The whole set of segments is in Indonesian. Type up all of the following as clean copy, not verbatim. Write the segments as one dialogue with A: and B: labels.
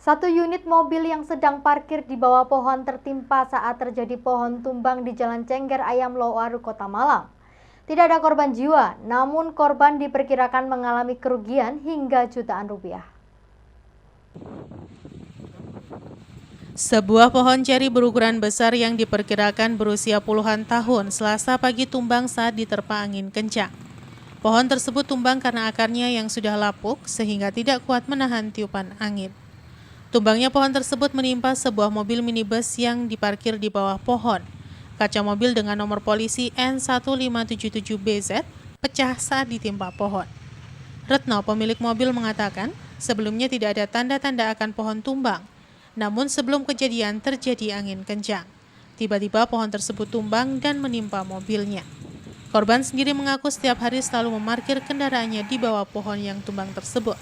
A: Satu unit mobil yang sedang parkir di bawah pohon tertimpa saat terjadi pohon tumbang di Jalan Cengger Ayam Loaru, Kota Malang. Tidak ada korban jiwa, namun korban diperkirakan mengalami kerugian hingga jutaan rupiah.
B: Sebuah pohon ceri berukuran besar yang diperkirakan berusia puluhan tahun Selasa pagi tumbang saat diterpa angin kencang. Pohon tersebut tumbang karena akarnya yang sudah lapuk sehingga tidak kuat menahan tiupan angin. Tumbangnya pohon tersebut menimpa sebuah mobil minibus yang diparkir di bawah pohon. Kaca mobil dengan nomor polisi N1577BZ pecah saat ditimpa pohon. Retno, pemilik mobil, mengatakan sebelumnya tidak ada tanda-tanda akan pohon tumbang. Namun sebelum kejadian terjadi angin kencang. Tiba-tiba pohon tersebut tumbang dan menimpa mobilnya. Korban sendiri mengaku setiap hari selalu memarkir kendaraannya di bawah pohon yang tumbang tersebut.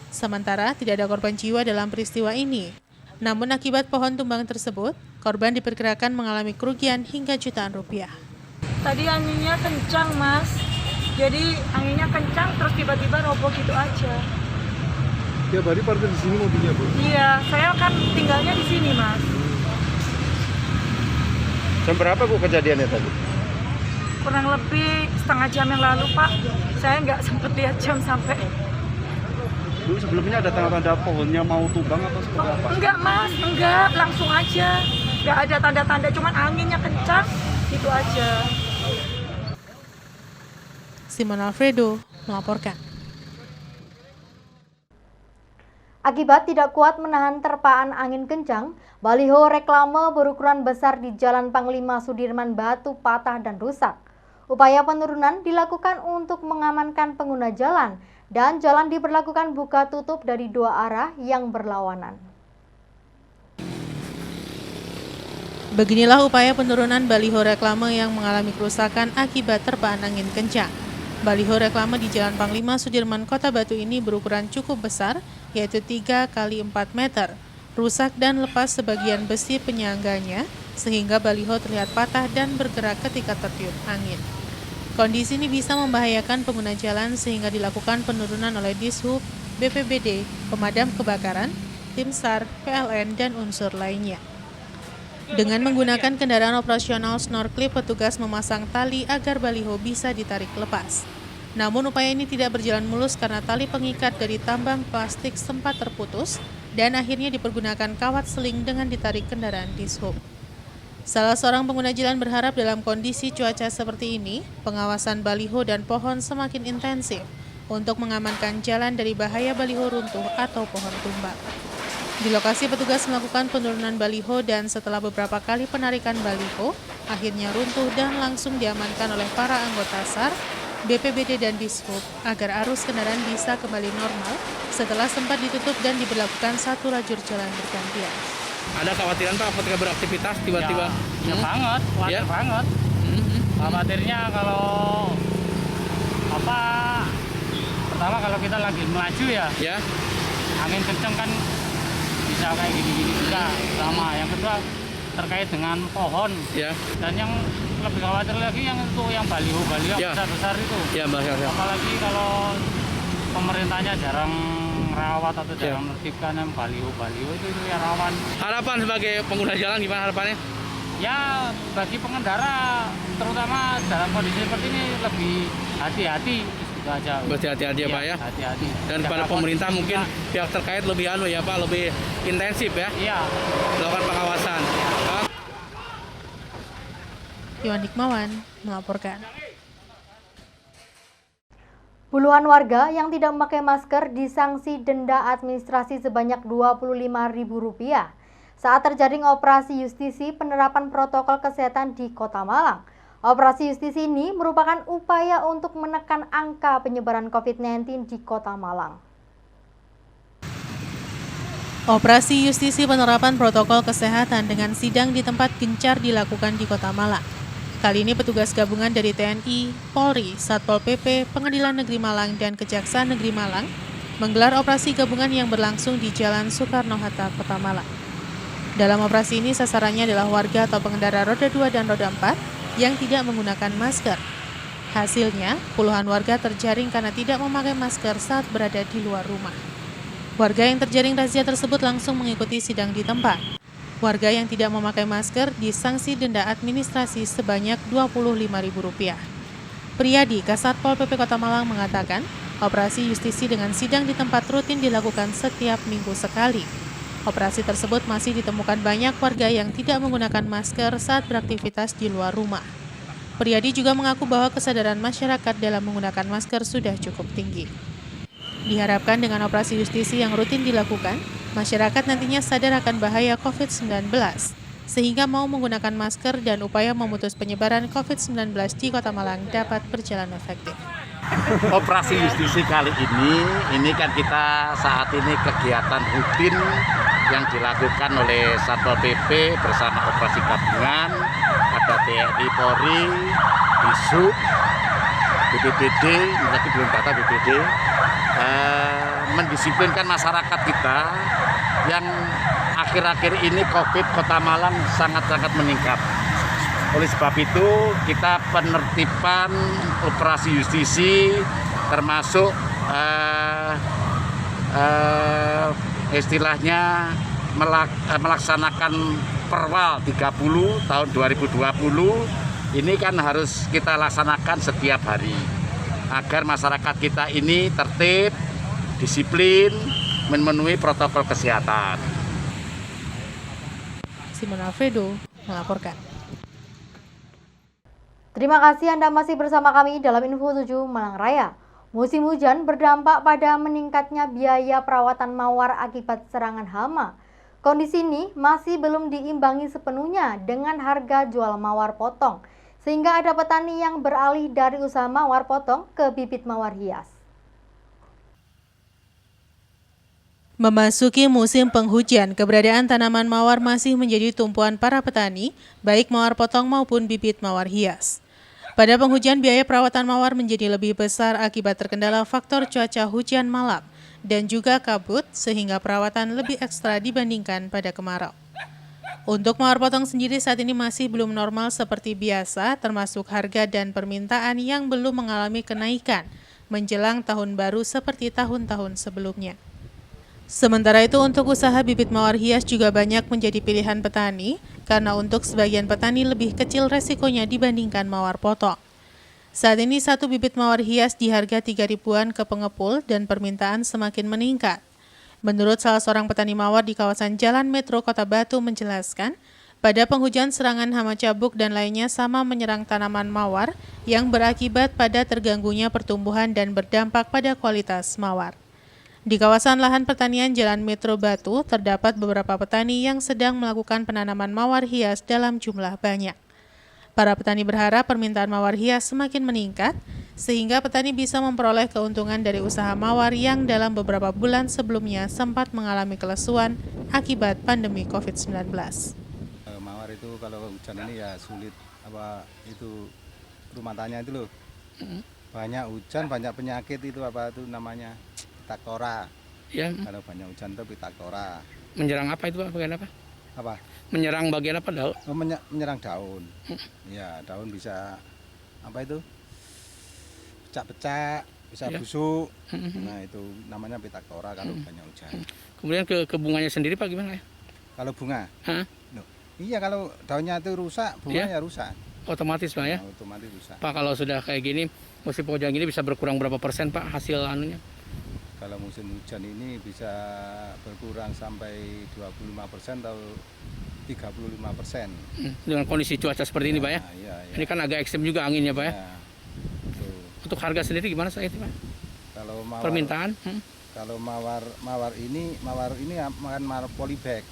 B: Sementara tidak ada korban jiwa dalam peristiwa ini. Namun akibat pohon tumbang tersebut, korban diperkirakan mengalami kerugian hingga jutaan rupiah.
C: Tadi anginnya kencang, Mas. Jadi anginnya kencang terus tiba-tiba roboh gitu aja.
D: Tiap hari parkir di sini mobilnya, Bu?
C: Iya, saya kan tinggalnya di sini, Mas.
D: Jam berapa, Bu, kejadiannya tadi?
C: Kurang lebih setengah jam yang lalu, Pak. Saya nggak sempat lihat jam sampai.
D: Bu, sebelumnya ada tanda-tanda pohonnya mau tumbang atau seperti apa?
C: Enggak, Mas. Enggak, langsung aja. Nggak ada tanda-tanda, cuman anginnya kencang, gitu aja.
B: Simon Alfredo melaporkan.
A: Akibat tidak kuat menahan terpaan angin kencang, baliho reklame berukuran besar di Jalan Panglima Sudirman Batu patah dan rusak. Upaya penurunan dilakukan untuk mengamankan pengguna jalan dan jalan diberlakukan buka tutup dari dua arah yang berlawanan.
B: Beginilah upaya penurunan baliho reklame yang mengalami kerusakan akibat terpaan angin kencang. Baliho reklame di Jalan Panglima Sudirman, Kota Batu ini berukuran cukup besar, yaitu 3 x 4 meter. Rusak dan lepas sebagian besi penyangganya, sehingga baliho terlihat patah dan bergerak ketika tertiup angin. Kondisi ini bisa membahayakan pengguna jalan sehingga dilakukan penurunan oleh Dishub, BPBD, pemadam kebakaran, tim SAR, PLN, dan unsur lainnya. Dengan menggunakan kendaraan operasional snorkeling, petugas memasang tali agar baliho bisa ditarik lepas. Namun upaya ini tidak berjalan mulus karena tali pengikat dari tambang plastik sempat terputus dan akhirnya dipergunakan kawat seling dengan ditarik kendaraan Dishub. Salah seorang pengguna jalan berharap dalam kondisi cuaca seperti ini, pengawasan baliho dan pohon semakin intensif untuk mengamankan jalan dari bahaya baliho runtuh atau pohon tumbang. Di lokasi petugas melakukan penurunan baliho dan setelah beberapa kali penarikan baliho, akhirnya runtuh dan langsung diamankan oleh para anggota SAR, BPBD dan Dishub agar arus kendaraan bisa kembali normal setelah sempat ditutup dan diberlakukan satu lajur jalan bergantian.
E: Ada kekhawatiran Pak ketika beraktivitas tiba-tiba?
F: Ya banget, khawatir banget. Khawatirnya kalau pertama kalau kita lagi melaju ya, angin kenceng kan bisa kayak gini-gini juga sama. Yang kedua terkait dengan pohon. Dan yang lebih khawatir lagi yang baliho yang besar-besar itu. Apalagi kalau pemerintahnya jarang rawat atau jarang menertibkan yang baliho itu yang rawan.
E: Harapan sebagai pengguna jalan gimana harapannya?
F: Ya bagi pengendara terutama dalam kondisi seperti ini lebih hati-hati.
E: Berhati-hati ya Pak ya.
F: Hati-hati.
E: Dan pada pemerintah mungkin pihak terkait lebih lebih intensif ya.
F: Iya.
E: Melakukan pengawasan.
B: Iwan Hikmawan melaporkan.
A: Puluhan warga yang tidak memakai masker disanksi denda administrasi sebanyak Rp25.000 saat terjaring operasi justisi penerapan protokol kesehatan di Kota Malang. Operasi justisi ini merupakan upaya untuk menekan angka penyebaran COVID-19 di Kota Malang.
B: Operasi justisi penerapan protokol kesehatan dengan sidang di tempat gencar dilakukan di Kota Malang. Kali ini petugas gabungan dari TNI, Polri, Satpol PP, Pengadilan Negeri Malang, dan Kejaksaan Negeri Malang menggelar operasi gabungan yang berlangsung di Jalan Soekarno-Hatta, Kota Malang. Dalam operasi ini sasarannya adalah warga atau pengendara roda 2 dan roda 4 yang tidak menggunakan masker. Hasilnya, puluhan warga terjaring karena tidak memakai masker saat berada di luar rumah. Warga yang terjaring razia tersebut langsung mengikuti sidang di tempat. Warga yang tidak memakai masker disanksi denda administrasi sebanyak Rp25.000. Priyadi, Kasatpol PP Kota Malang mengatakan, operasi justisi dengan sidang di tempat rutin dilakukan setiap minggu sekali. Operasi tersebut masih ditemukan banyak warga yang tidak menggunakan masker saat beraktivitas di luar rumah. Priyadi juga mengaku bahwa kesadaran masyarakat dalam menggunakan masker sudah cukup tinggi. Diharapkan dengan operasi justisi yang rutin dilakukan, masyarakat nantinya sadar akan bahaya COVID-19, sehingga mau menggunakan masker dan upaya memutus penyebaran COVID-19 di Kota Malang dapat berjalan efektif.
G: Operasi justisi kali ini kan kita saat ini kegiatan rutin yang dilakukan oleh Satpol PP bersama operasi gabungan, ada TNI, Polri, Disub, BPBD, lagi belum data BPBD, mendisiplinkan masyarakat kita yang akhir-akhir ini COVID Kota Malang sangat-sangat meningkat. Oleh sebab itu kita penertiban operasi justisi termasuk istilahnya melaksanakan Perwal 30 tahun 2020 ini kan harus kita laksanakan setiap hari agar masyarakat kita ini tertib, disiplin, memenuhi protokol kesehatan.
B: Simon Alfredo melaporkan.
A: Terima kasih Anda masih bersama kami dalam Info 7 Malang Raya. Musim hujan berdampak pada meningkatnya biaya perawatan mawar akibat serangan hama. Kondisi ini masih belum diimbangi sepenuhnya dengan harga jual mawar potong, sehingga ada petani yang beralih dari usaha mawar potong ke bibit mawar hias.
B: Memasuki musim penghujan, keberadaan tanaman mawar masih menjadi tumpuan para petani, baik mawar potong maupun bibit mawar hias. Pada penghujan, biaya perawatan mawar menjadi lebih besar akibat terkendala faktor cuaca hujan malam dan juga kabut, sehingga perawatan lebih ekstra dibandingkan pada kemarau. Untuk mawar potong sendiri saat ini masih belum normal seperti biasa, termasuk harga dan permintaan yang belum mengalami kenaikan menjelang tahun baru seperti tahun-tahun sebelumnya. Sementara itu untuk usaha bibit mawar hias juga banyak menjadi pilihan petani karena untuk sebagian petani lebih kecil resikonya dibandingkan mawar potong. Saat ini satu bibit mawar hias di harga 3.000-an ke pengepul dan permintaan semakin meningkat. Menurut salah seorang petani mawar di kawasan Jalan Metro Kota Batu menjelaskan, pada penghujan serangan hama cabuk dan lainnya sama menyerang tanaman mawar yang berakibat pada terganggunya pertumbuhan dan berdampak pada kualitas mawar. Di kawasan lahan pertanian Jalan Metro Batu, terdapat beberapa petani yang sedang melakukan penanaman mawar hias dalam jumlah banyak. Para petani berharap permintaan mawar hias semakin meningkat, sehingga petani bisa memperoleh keuntungan dari usaha mawar yang dalam beberapa bulan sebelumnya sempat mengalami kelesuan akibat pandemi COVID-19.
H: Mawar itu kalau hujan ini ya sulit, rumah tanya itu loh. Banyak hujan, banyak penyakit itu namanya? Pitaktora.
E: Ya.
H: Kalau banyak hujan itu pitaktora.
E: Menyerang apa itu Pak? Bagian apa?
H: Apa?
E: Menyerang bagian apa daun?
H: Oh, menyerang daun. Ya, daun bisa pecah-pecah, bisa busuk. Nah, itu namanya pitaktora kalau banyak hujan.
E: Kemudian ke bunganya sendiri Pak gimana ya?
H: Kalau bunga?
E: Loh,
H: iya, kalau daunnya itu rusak, bunganya rusak.
E: Otomatis Pak ya?
H: Nah, otomatis rusak.
E: Pak, kalau sudah kayak gini, musim penghujan gini bisa berkurang berapa persen Pak hasil anunya?
H: Kalau musim hujan ini bisa berkurang sampai 25% atau 35%.
E: Dengan kondisi cuaca seperti ini Pak ya?
H: Iya.
E: Ini kan agak ekstrem juga anginnya Pak ya? Untuk harga sendiri gimana saat itu Pak?
H: Kalau mawar,
E: permintaan?
H: Kalau mawar ini makan mawar polybag,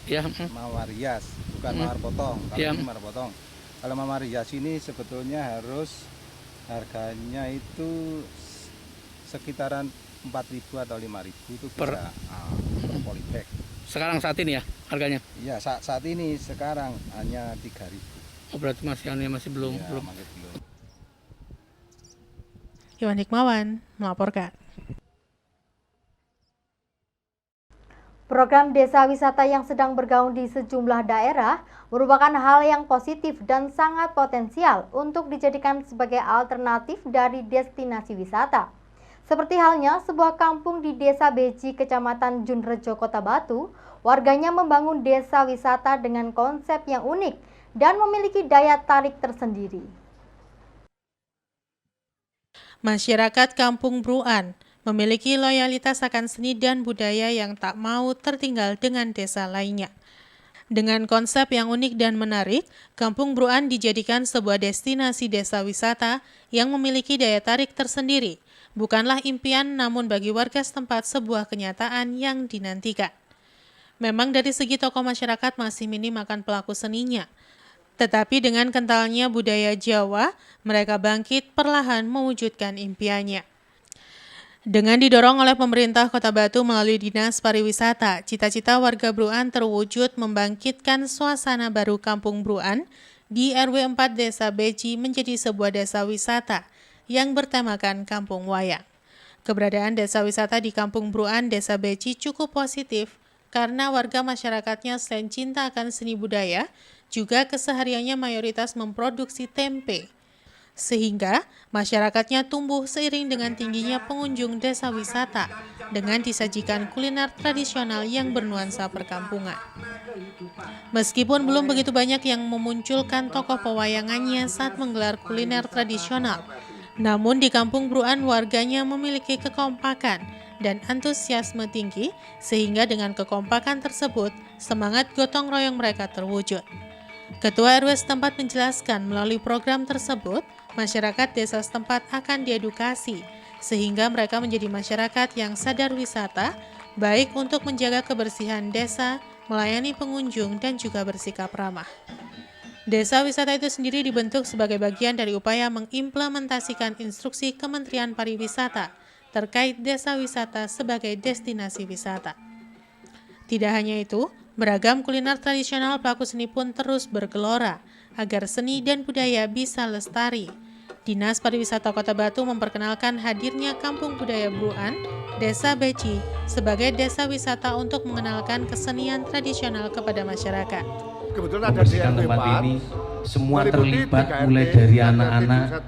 H: mawar hias, bukan mawar potong. Kalau ini mawar potong. Kalau mawar hias ini sebetulnya harganya itu sekitaran 4.000 atau 5.000 itu bisa polybag.
E: Sekarang saat ini ya harganya?
H: Iya, saat ini sekarang hanya 3.000.
E: Oh, berarti masih belum.
B: Iwan Hikmawan melaporkan.
A: Program desa wisata yang sedang bergaung di sejumlah daerah merupakan hal yang positif dan sangat potensial untuk dijadikan sebagai alternatif dari destinasi wisata. Seperti halnya sebuah kampung di Desa Beji, Kecamatan Junrejo, Kota Batu, warganya membangun desa wisata dengan konsep yang unik dan memiliki daya tarik tersendiri.
B: Masyarakat Kampung Bruan memiliki loyalitas akan seni dan budaya yang tak mau tertinggal dengan desa lainnya. Dengan konsep yang unik dan menarik, Kampung Bruan dijadikan sebuah destinasi desa wisata yang memiliki daya tarik tersendiri. Bukanlah impian, namun bagi warga setempat sebuah kenyataan yang dinantikan. Memang dari segi tokoh masyarakat masih minim akan pelaku seninya. Tetapi dengan kentalnya budaya Jawa, mereka bangkit perlahan mewujudkan impiannya. Dengan didorong oleh pemerintah Kota Batu melalui Dinas Pariwisata, cita-cita warga Bruan terwujud membangkitkan suasana baru Kampung Bruan di RW 4 Desa Beji menjadi sebuah desa wisata yang bertemakan Kampung Wayang. Keberadaan desa wisata di Kampung Bruan, Desa Beji cukup positif karena warga masyarakatnya selain cinta akan seni budaya, juga kesehariannya mayoritas memproduksi tempe. Sehingga masyarakatnya tumbuh seiring dengan tingginya pengunjung desa wisata dengan disajikan kuliner tradisional yang bernuansa perkampungan. Meskipun belum begitu banyak yang memunculkan tokoh pewayangannya saat menggelar kuliner tradisional, namun di Kampung Bruan warganya memiliki kekompakan dan antusiasme tinggi sehingga dengan kekompakan tersebut semangat gotong royong mereka terwujud. Ketua RW setempat menjelaskan melalui program tersebut masyarakat desa setempat akan diedukasi sehingga mereka menjadi masyarakat yang sadar wisata baik untuk menjaga kebersihan desa, melayani pengunjung dan juga bersikap ramah. Desa wisata itu sendiri dibentuk sebagai bagian dari upaya mengimplementasikan instruksi Kementerian Pariwisata terkait desa wisata sebagai destinasi wisata. Tidak hanya itu, beragam kuliner tradisional pelaku seni pun terus bergelora agar seni dan budaya bisa lestari. Dinas Pariwisata Kota Batu memperkenalkan hadirnya Kampung Budaya Bruan, Desa Beji, sebagai desa wisata untuk mengenalkan kesenian tradisional kepada masyarakat.
I: Membersihkan tempat ini semua terlibat mulai dari anak-anak,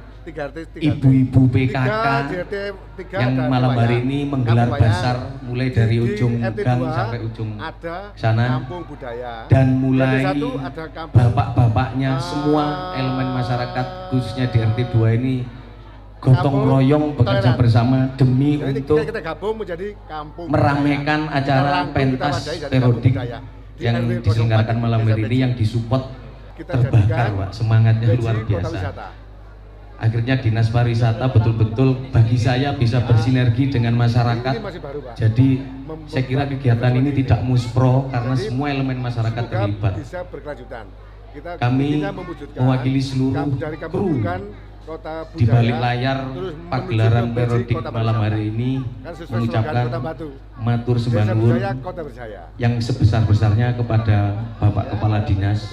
I: ibu-ibu PKK yang malam hari ini menggelar basar mulai dari ujung gang sampai ujung sana, dan mulai bapak-bapaknya semua elemen masyarakat khususnya di RT 2 ini gotong royong bekerja bersama demi untuk meramaikan acara pentas periodik yang diselenggarakan malam hari ini yang disupport terbakar, Pak. Semangatnya luar biasa. Akhirnya Dinas Pariwisata betul-betul bagi saya bisa bersinergi dengan masyarakat. Jadi saya kira kegiatan ini tidak muspro karena semua elemen masyarakat terlibat. Kami mewakili seluruh kru di balik layar pagelaran periodik malam hari ini mengucapkan matur sembah nuwun yang sebesar-besarnya kepada Bapak Kepala Dinas,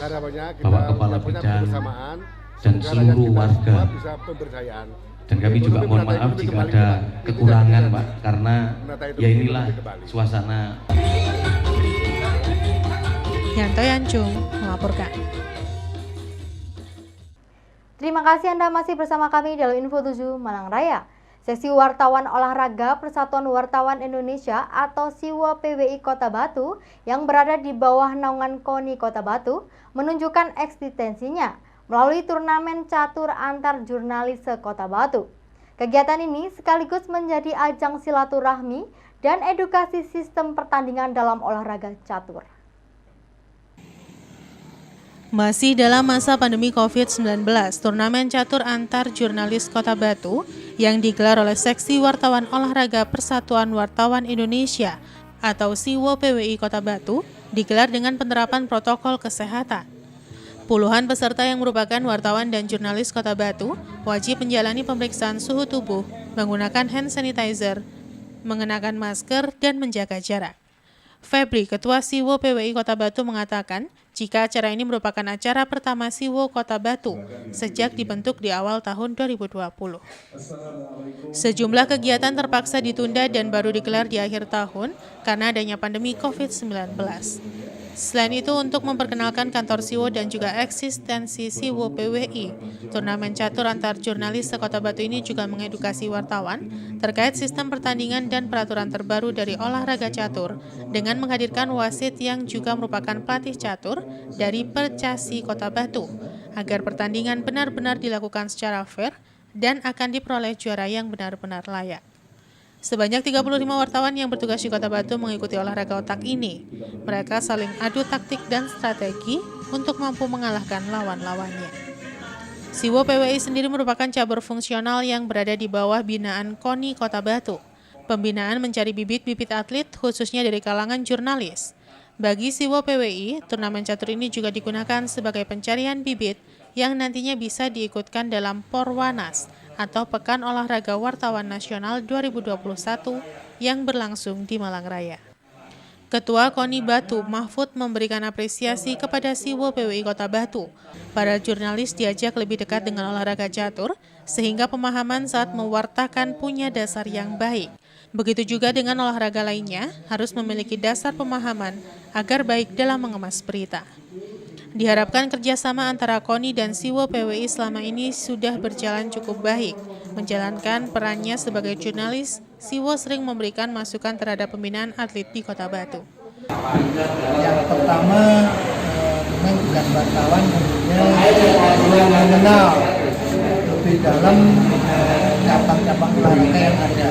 I: Bapak Kepala Bidang, dan seluruh warga. Dan kami juga mohon maaf jika ada kekurangan, Pak, karena ya inilah suasana.
B: Yanto Yancung melaporkan.
A: Terima kasih Anda masih bersama kami dalam Info 7 Malang Raya. Seksi Wartawan Olahraga Persatuan Wartawan Indonesia atau SIWO PWI Kota Batu yang berada di bawah naungan KONI Kota Batu menunjukkan eksistensinya melalui turnamen catur antar jurnalis se-Kota Batu. Kegiatan ini sekaligus menjadi ajang silaturahmi dan edukasi sistem pertandingan dalam olahraga catur.
B: Masih dalam masa pandemi COVID-19, turnamen catur antar jurnalis Kota Batu yang digelar oleh Seksi Wartawan Olahraga Persatuan Wartawan Indonesia atau SIWO PWI Kota Batu digelar dengan penerapan protokol kesehatan. Puluhan peserta yang merupakan wartawan dan jurnalis Kota Batu wajib menjalani pemeriksaan suhu tubuh, menggunakan hand sanitizer, mengenakan masker, dan menjaga jarak. Febri, Ketua SIWO PWI Kota Batu mengatakan, jika acara ini merupakan acara pertama SIWO Kota Batu sejak dibentuk di awal tahun 2020. Sejumlah kegiatan terpaksa ditunda dan baru digelar di akhir tahun karena adanya pandemi COVID-19. Selain itu, untuk memperkenalkan kantor Siwo dan juga eksistensi Siwo PWI, turnamen catur antar jurnalis se-Kota Batu ini juga mengedukasi wartawan terkait sistem pertandingan dan peraturan terbaru dari olahraga catur dengan menghadirkan wasit yang juga merupakan pelatih catur dari Percasi Kota Batu agar pertandingan benar-benar dilakukan secara fair dan akan diperoleh juara yang benar-benar layak. Sebanyak 35 wartawan yang bertugas di Kota Batu mengikuti olahraga otak ini. Mereka saling adu taktik dan strategi untuk mampu mengalahkan lawan-lawannya. Siwo PWI sendiri merupakan cabur fungsional yang berada di bawah binaan KONI Kota Batu. Pembinaan mencari bibit-bibit atlet khususnya dari kalangan jurnalis. Bagi Siwo PWI, turnamen catur ini juga digunakan sebagai pencarian bibit yang nantinya bisa diikutkan dalam Porwanas atau Pekan Olahraga Wartawan Nasional 2021 yang berlangsung di Malang Raya. Ketua KONI Batu, Mahfud, memberikan apresiasi kepada Siwo PWI Kota Batu. Para jurnalis diajak lebih dekat dengan olahraga catur, sehingga pemahaman saat mewartakan punya dasar yang baik. Begitu juga dengan olahraga lainnya, harus memiliki dasar pemahaman agar baik dalam mengemas berita. Diharapkan kerjasama antara KONI dan Siwo PWI selama ini sudah berjalan cukup baik. Menjalankan perannya sebagai jurnalis, Siwo sering memberikan masukan terhadap pembinaan atlet di Kota Batu.
J: Yang pertama, memang tugas wartawan tentunya mengenal lebih dalam cabang-cabang olahraga yang ada.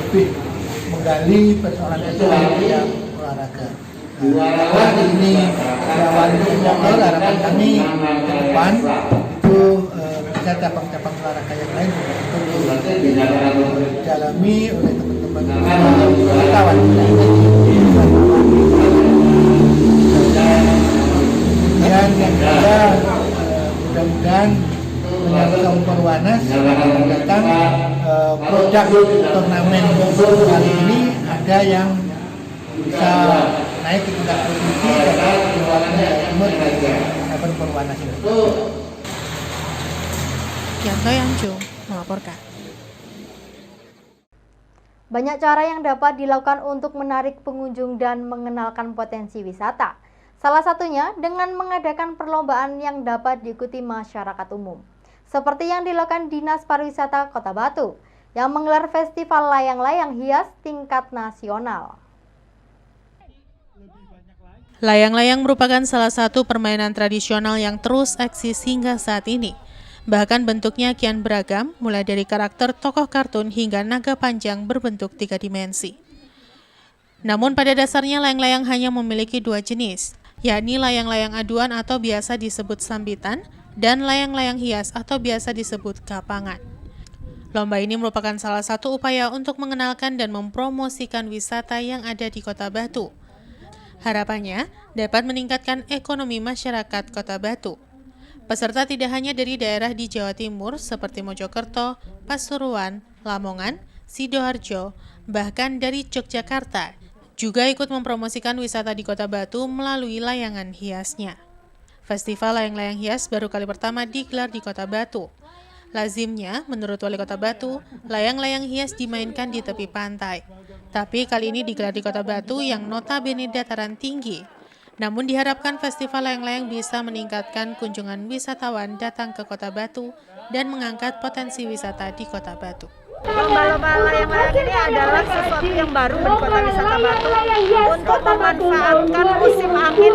J: Lebih menggali persoalan-persoalan yang olahraga. Ini lawan motor, harapan kami ke depan itu bisa cabang-cabang olahraga yang lain untuk didalami oleh teman-teman wartawan. Kemudian yang kedua, mudah-mudahan menyambut Porwanas datang produk turnamen kali ini ada yang bisa naik ke tingkat provinsi dan Jawa Timur dan Porwanas ini.
B: Yanto Yanjo melaporkan.
A: Banyak cara yang dapat dilakukan untuk menarik pengunjung dan mengenalkan potensi wisata. Salah satunya dengan mengadakan perlombaan yang dapat diikuti masyarakat umum. Seperti yang dilakukan Dinas Pariwisata Kota Batu yang menggelar festival layang-layang hias tingkat nasional.
B: Layang-layang merupakan salah satu permainan tradisional yang terus eksis hingga saat ini. Bahkan bentuknya kian beragam, mulai dari karakter tokoh kartun hingga naga panjang berbentuk 3 dimensi. Namun pada dasarnya layang-layang hanya memiliki 2 jenis, yakni layang-layang aduan atau biasa disebut sambitan, dan layang-layang hias atau biasa disebut kapangan. Lomba ini merupakan salah satu upaya untuk mengenalkan dan mempromosikan wisata yang ada di Kota Batu. Harapannya dapat meningkatkan ekonomi masyarakat Kota Batu. Peserta tidak hanya dari daerah di Jawa Timur seperti Mojokerto, Pasuruan, Lamongan, Sidoarjo, bahkan dari Yogyakarta, juga ikut mempromosikan wisata di Kota Batu melalui layangan hiasnya. Festival layang-layang hias baru kali pertama digelar di Kota Batu. Lazimnya, menurut Wali Kota Batu, layang-layang hias dimainkan di tepi pantai. Tapi kali ini digelar di Kota Batu yang notabene dataran tinggi. Namun diharapkan festival layang-layang bisa meningkatkan kunjungan wisatawan datang ke Kota Batu dan mengangkat potensi wisata di Kota Batu.
C: Lomba-lomba layang-layang ini adalah sesuatu yang baru bagi Kota Wisata Batu untuk memanfaatkan musim angin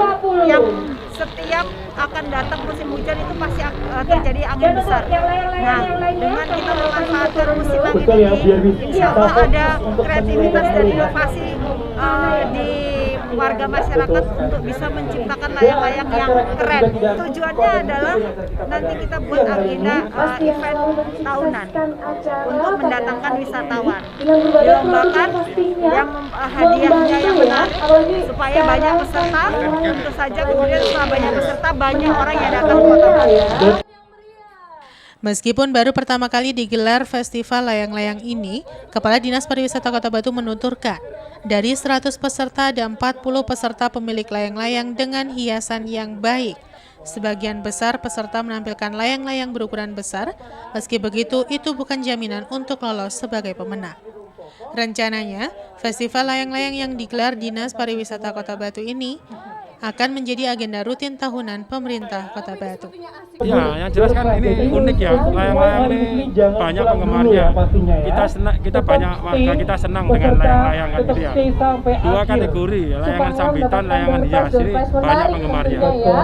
C: yang setiap akan datang musim hujan itu pasti terjadi angin besar. Nah, dengan kita memanfaatkan musim angin ini, insya Allah ada kreativitas dan inovasi di warga masyarakat untuk bisa menciptakan layang-layang yang keren. Tujuannya adalah nanti kita buat agenda event tahunan untuk mendatangkan wisatawan. Dilombakan yang hadiahnya yang menarik supaya banyak peserta. Tentu saja kemudian setelah banyak peserta banyak orang yang datang ke Kota Batu.
B: Meskipun baru pertama kali digelar festival layang-layang ini, Kepala Dinas Pariwisata Kota Batu menuturkan, dari 100 peserta ada 40 peserta pemilik layang-layang dengan hiasan yang baik. Sebagian besar peserta menampilkan layang-layang berukuran besar, meski begitu itu bukan jaminan untuk lolos sebagai pemenang. Rencananya, festival layang-layang yang digelar Dinas Pariwisata Kota Batu ini akan menjadi agenda rutin tahunan pemerintah Kota Batu.
K: Ya, yang jelas kan ini unik ya, layang-layang ini banyak penggemarnya. Kita banyak warga kita senang dengan layang-layang kan gitu ya. Dua kategori, layangan sambitan, layangan hias, ini banyak penggemarnya.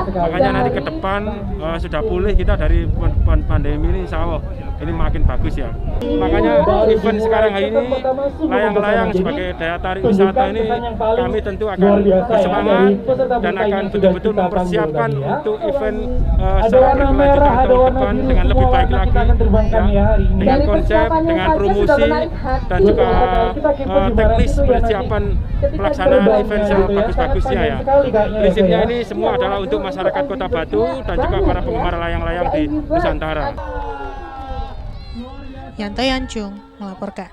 K: Makanya nanti ke depan sudah pulih kita dari pandemi ini, insya Allah ini makin bagus ya. Makanya event sekarang hari ini layang-layang sebagai daya tarik wisata ini kami tentu akan bersemangat dan akan betul-betul mempersiapkan untuk event secara berkelanjutan tahun depan dengan lebih baik lagi ya, dengan konsep, dengan promosi dan juga teknis persiapan pelaksanaan event sebagus-bagusnya ya. Prinsipnya ini semua adalah untuk masyarakat Kota Batu dan juga para penggemar layang-layang di Nusantara.
B: Yanto Yancung melaporkan.